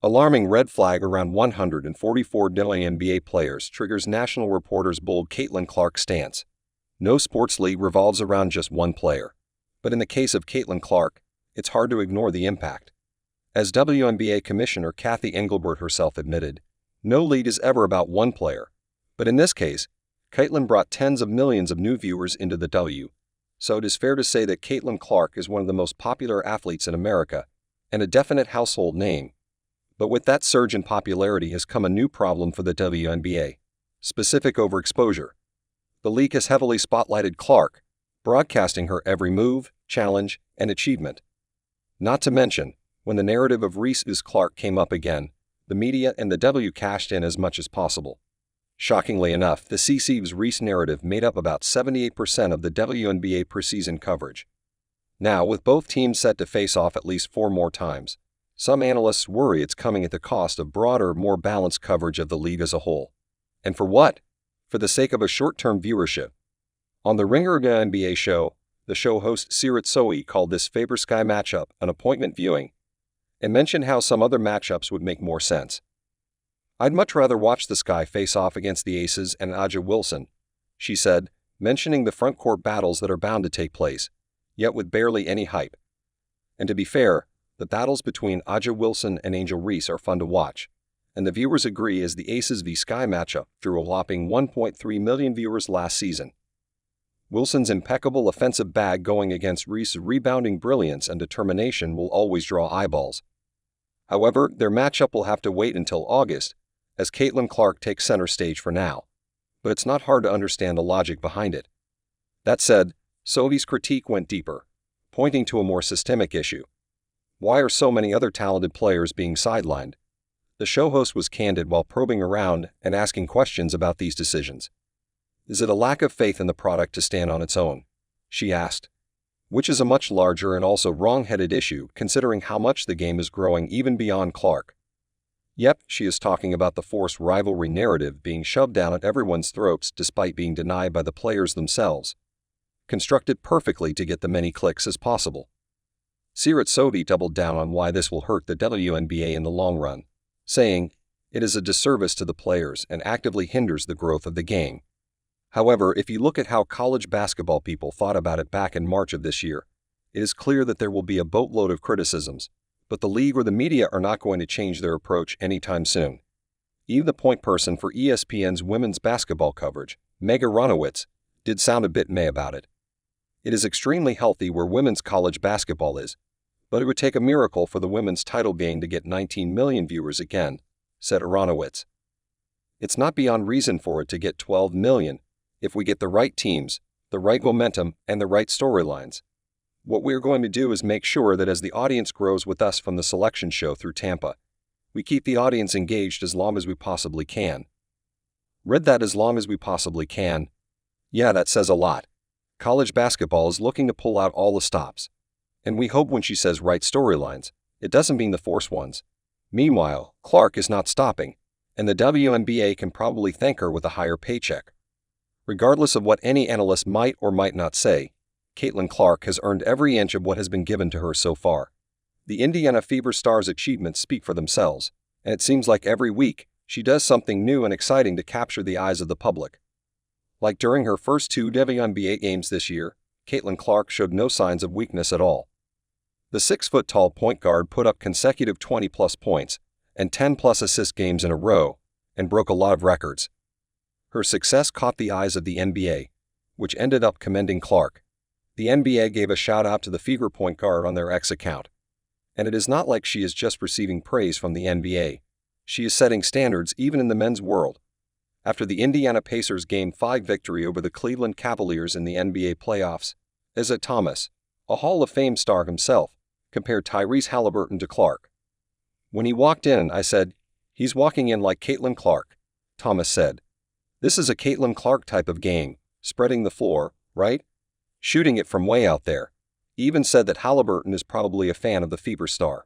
Alarming red flag around 144 WNBA players triggers national reporters' bold Caitlin Clark stance. No sports league revolves around just one player. But in the case of Caitlin Clark, it's hard to ignore the impact. As WNBA Commissioner Kathy Engelbert herself admitted, no league is ever about one player. But in this case, Caitlin brought tens of millions of new viewers into the W. So it is fair to say that Caitlin Clark is one of the most popular athletes in America, and a definite household name. But with that surge in popularity has come a new problem for the WNBA: specific overexposure. The league has heavily spotlighted Clark, broadcasting her every move, challenge, and achievement. Not to mention, when the narrative of Reese vs. Clark came up again, the media and the W cashed in as much as possible. Shockingly enough, the CC vs. Reese narrative made up about 78% of the WNBA preseason coverage. Now, with both teams set to face off at least 4 more times, some analysts worry it's coming at the cost of broader, more balanced coverage of the league as a whole. And for what? For the sake of a short-term viewership. On the Ringer WNBA show, the show host Sirit Sohi called this Faber Sky matchup an appointment viewing, and mentioned how some other matchups would make more sense. "I'd much rather watch the Sky face off against the Aces and Ajawilson," she said, mentioning the front-court battles that are bound to take place, yet with barely any hype. And to be fair, the battles between Ajawilson and Angel Reese are fun to watch, and the viewers agree as the Aces v Sky matchup drew a whopping 1.3 million viewers last season. Wilson's impeccable offensive bag going against Reese's rebounding brilliance and determination will always draw eyeballs. However, their matchup will have to wait until August, as Caitlin Clark takes center stage for now. But it's not hard to understand the logic behind it. That said, Sohi's critique went deeper, pointing to a more systemic issue. Why are so many other talented players being sidelined? The show host was candid while probing around and asking questions about these decisions. Is it a lack of faith in the product to stand on its own? She asked, which is a much larger and also wrong-headed issue considering how much the game is growing even beyond Clark. Yep, she is talking about the forced rivalry narrative being shoved down at everyone's throats despite being denied by the players themselves. Constructed perfectly to get the many clicks as possible. Sirit Sohi doubled down on why this will hurt the WNBA in the long run, saying, "It is a disservice to the players and actively hinders the growth of the game." However, if you look at how college basketball people thought about it back in March of this year, it is clear that there will be a boatload of criticisms, but the league or the media are not going to change their approach anytime soon. Even the point person for ESPN's women's basketball coverage, Megan Ronowitz, did sound a bit meh about it. It is extremely healthy where women's college basketball is, but it would take a miracle for the women's title game to get 19 million viewers again, said Aronowitz. It's not beyond reason for it to get 12 million if we get the right teams, the right momentum, and the right storylines. What we're going to do is make sure that as the audience grows with us from the selection show through Tampa, we keep the audience engaged as long as we possibly can. Read that, as long as we possibly can. Yeah, that says a lot. College basketball is looking to pull out all the stops. And we hope when she says right storylines, it doesn't mean the forced ones. Meanwhile, Clark is not stopping, and the WNBA can probably thank her with a higher paycheck. Regardless of what any analyst might or might not say, Caitlin Clark has earned every inch of what has been given to her so far. The Indiana Fever Stars' achievements speak for themselves, and it seems like every week she does something new and exciting to capture the eyes of the public. Like during her first 2 WNBA games this year, Caitlin Clark showed no signs of weakness at all. The 6-foot-tall point guard put up consecutive 20-plus points and 10-plus assist games in a row and broke a lot of records. Her success caught the eyes of the NBA, which ended up commending Clark. The NBA gave a shout-out to the Fever point guard on their X account. And it is not like she is just receiving praise from the NBA. She is setting standards even in the men's world. After the Indiana Pacers' Game 5 victory over the Cleveland Cavaliers in the NBA playoffs, Isaiah Thomas, a Hall of Fame star himself, compared Tyrese Halliburton to Clark. "When he walked in, I said, he's walking in like Caitlin Clark," Thomas said. "This is a Caitlin Clark type of game, spreading the floor, right? Shooting it from way out there." He even said that Halliburton is probably a fan of the Fever star.